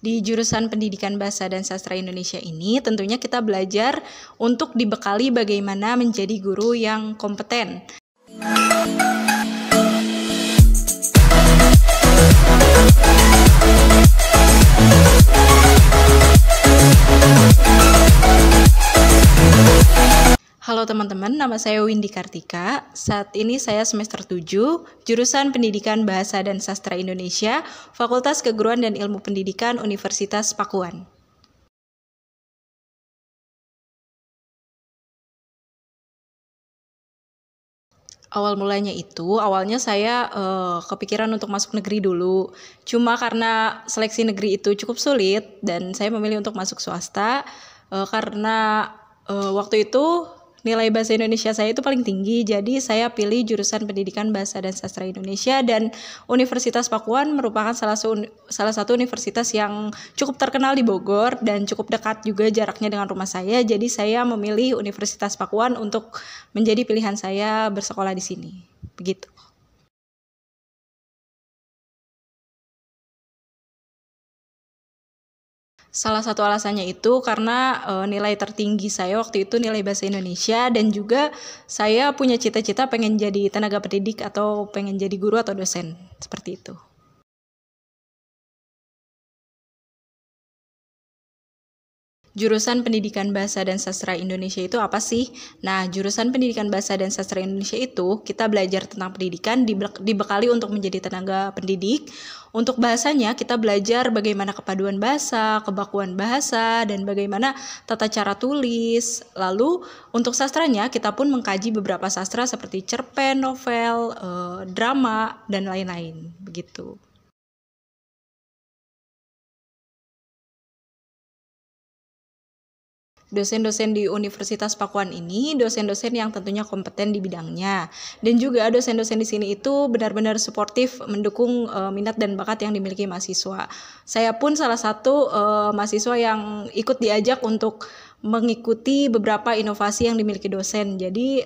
Di jurusan Pendidikan Bahasa dan Sastra Indonesia ini tentunya kita belajar untuk dibekali bagaimana menjadi guru yang kompeten. Halo teman-teman, nama saya Windy Kartika. Saat ini saya semester 7, jurusan Pendidikan Bahasa dan Sastra Indonesia, Fakultas Keguruan dan Ilmu Pendidikan Universitas Pakuan. Awalnya saya kepikiran untuk masuk negeri dulu. Cuma karena seleksi negeri itu cukup sulit dan saya memilih untuk masuk swasta karena waktu itu nilai bahasa Indonesia saya itu paling tinggi, jadi saya pilih jurusan Pendidikan Bahasa dan Sastra Indonesia, dan Universitas Pakuan merupakan salah satu universitas yang cukup terkenal di Bogor dan cukup dekat juga jaraknya dengan rumah saya. Jadi saya memilih Universitas Pakuan untuk menjadi pilihan saya bersekolah di sini. Begitu. Salah satu alasannya itu karena nilai tertinggi saya waktu itu nilai bahasa Indonesia, dan juga saya punya cita-cita pengen jadi tenaga pendidik atau pengen jadi guru atau dosen, seperti itu. Jurusan Pendidikan Bahasa dan Sastra Indonesia itu apa sih? Nah, jurusan Pendidikan Bahasa dan Sastra Indonesia itu kita belajar tentang pendidikan, dibekali untuk menjadi tenaga pendidik. Untuk bahasanya kita belajar bagaimana kepaduan bahasa, kebakuan bahasa, dan bagaimana tata cara tulis. Lalu untuk sastranya kita pun mengkaji beberapa sastra seperti cerpen, novel, drama, dan lain-lain. Begitu. Dosen-dosen di Universitas Pakuan ini dosen-dosen yang tentunya kompeten di bidangnya, dan juga dosen-dosen di sini itu benar-benar suportif mendukung minat dan bakat yang dimiliki mahasiswa. Saya pun salah satu mahasiswa yang ikut diajak untuk mengikuti beberapa inovasi yang dimiliki dosen. Jadi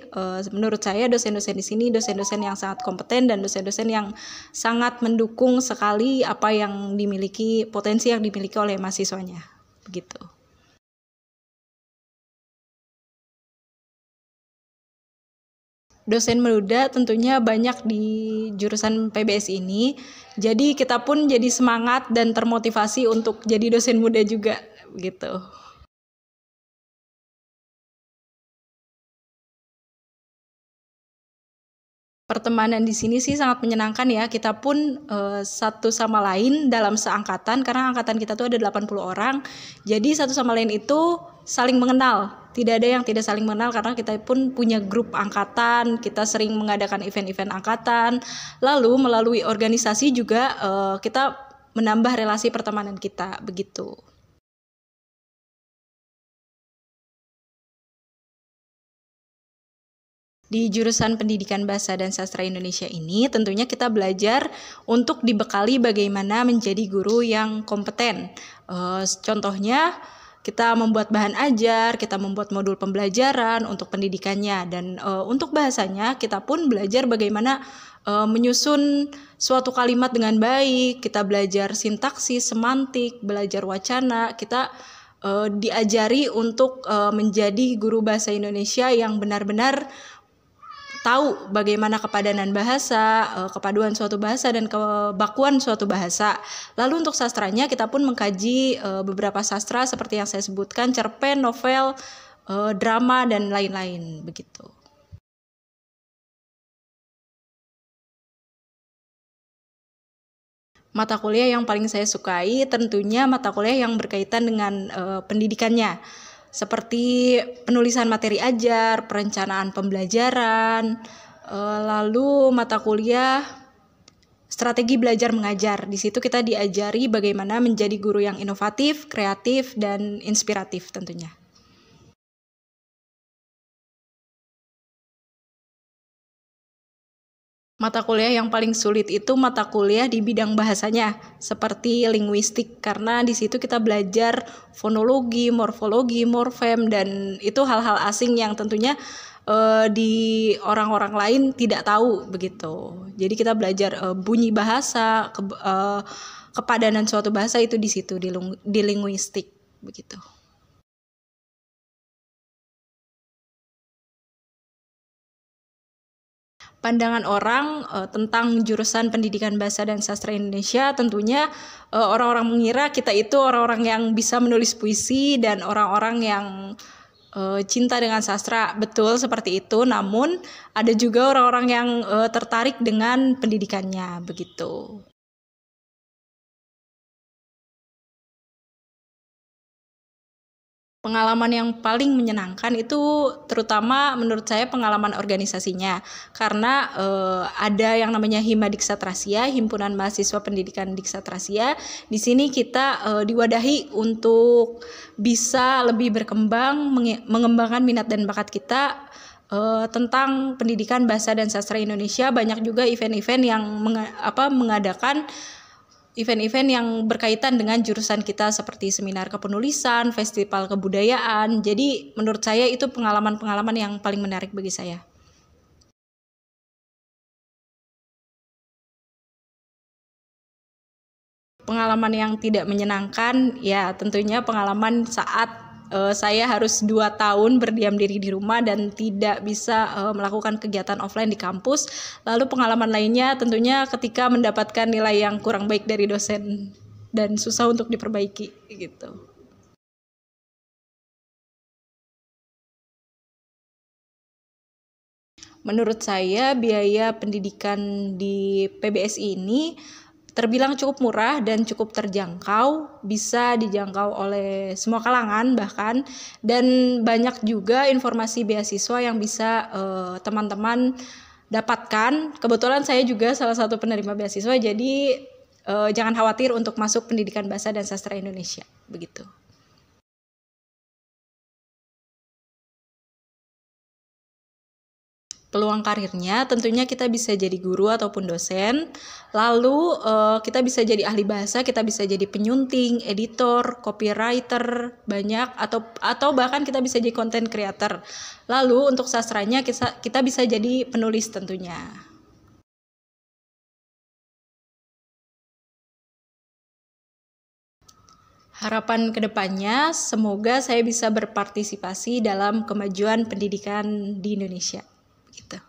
menurut saya dosen-dosen di sini dosen-dosen yang sangat kompeten dan dosen-dosen yang sangat mendukung sekali apa yang dimiliki, potensi yang dimiliki oleh mahasiswanya. Begitu. Dosen muda tentunya banyak di jurusan PBS ini, jadi kita pun jadi semangat dan termotivasi untuk jadi dosen muda juga, gitu. Pertemanan di sini sih sangat menyenangkan ya. Kita pun satu sama lain dalam seangkatan, karena angkatan kita tuh ada 80 orang. Jadi satu sama lain itu saling mengenal. Tidak ada yang tidak saling mengenal karena kita pun punya grup angkatan, kita sering mengadakan event-event angkatan. Lalu melalui organisasi juga kita menambah relasi pertemanan kita, begitu. Di jurusan Pendidikan Bahasa dan Sastra Indonesia ini tentunya kita belajar untuk dibekali bagaimana menjadi guru yang kompeten. Contohnya kita membuat bahan ajar, kita membuat modul pembelajaran untuk pendidikannya, dan untuk bahasanya kita pun belajar bagaimana menyusun suatu kalimat dengan baik. Kita belajar sintaksis, semantik, belajar wacana. Kita diajari untuk menjadi guru bahasa Indonesia yang benar-benar tahu bagaimana kepadanan bahasa, kepaduan suatu bahasa, dan kebakuan suatu bahasa. Lalu untuk sastranya kita pun mengkaji beberapa sastra seperti yang saya sebutkan, cerpen, novel, drama, dan lain-lain, begitu. Mata kuliah yang paling saya sukai tentunya mata kuliah yang berkaitan dengan pendidikannya, seperti penulisan materi ajar, perencanaan pembelajaran, lalu mata kuliah strategi belajar mengajar. Di situ kita diajari bagaimana menjadi guru yang inovatif, kreatif, dan inspiratif tentunya. Mata kuliah yang paling sulit itu mata kuliah di bidang bahasanya, seperti linguistik, karena di situ kita belajar fonologi, morfologi, morfem, dan itu hal-hal asing yang tentunya di orang-orang lain tidak tahu, begitu. Jadi kita belajar bunyi bahasa, kepadanan suatu bahasa itu di situ, di linguistik begitu. Pandangan orang tentang jurusan Pendidikan Bahasa dan Sastra Indonesia, tentunya orang-orang mengira kita itu orang-orang yang bisa menulis puisi dan orang-orang yang cinta dengan sastra. Betul seperti itu, namun ada juga orang-orang yang tertarik dengan pendidikannya begitu. Pengalaman yang paling menyenangkan itu terutama menurut saya pengalaman organisasinya, karena ada yang namanya Hima Diksatrasia, Himpunan Mahasiswa Pendidikan Diksatrasia. Di sini kita diwadahi untuk bisa lebih berkembang, mengembangkan minat dan bakat kita tentang pendidikan bahasa dan sastra Indonesia. Banyak juga event-event yang mengadakan event-event yang berkaitan dengan jurusan kita seperti seminar kepenulisan, festival kebudayaan. Jadi menurut saya itu pengalaman-pengalaman yang paling menarik bagi saya. Pengalaman yang tidak menyenangkan, ya tentunya pengalaman saat saya harus 2 tahun berdiam diri di rumah dan tidak bisa melakukan kegiatan offline di kampus. Lalu pengalaman lainnya tentunya ketika mendapatkan nilai yang kurang baik dari dosen dan susah untuk diperbaiki gitu. Menurut saya biaya pendidikan di PBSI ini terbilang cukup murah dan cukup terjangkau, bisa dijangkau oleh semua kalangan bahkan, dan banyak juga informasi beasiswa yang bisa teman-teman dapatkan. Kebetulan saya juga salah satu penerima beasiswa, jadi jangan khawatir untuk masuk pendidikan bahasa dan sastra Indonesia, begitu. Peluang karirnya tentunya kita bisa jadi guru ataupun dosen, lalu kita bisa jadi ahli bahasa, kita bisa jadi penyunting, editor, copywriter, banyak, atau bahkan kita bisa jadi content creator. Lalu untuk sastranya kita bisa jadi penulis tentunya. Harapan kedepannya semoga saya bisa berpartisipasi dalam kemajuan pendidikan di Indonesia. Gitu.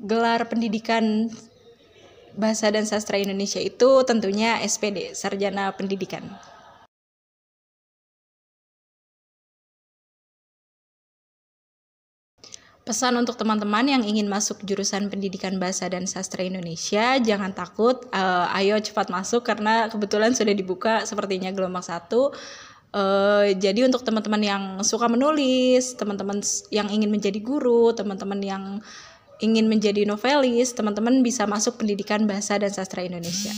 Gelar pendidikan Bahasa dan Sastra Indonesia itu tentunya SPD, Sarjana Pendidikan. Pesan untuk teman-teman yang ingin masuk jurusan Pendidikan Bahasa dan Sastra Indonesia, jangan takut, ayo cepat masuk karena kebetulan sudah dibuka sepertinya gelombang 1. Jadi untuk teman-teman yang suka menulis, teman-teman yang ingin menjadi guru, teman-teman yang ingin menjadi novelis, teman-teman bisa masuk Pendidikan Bahasa dan Sastra Indonesia.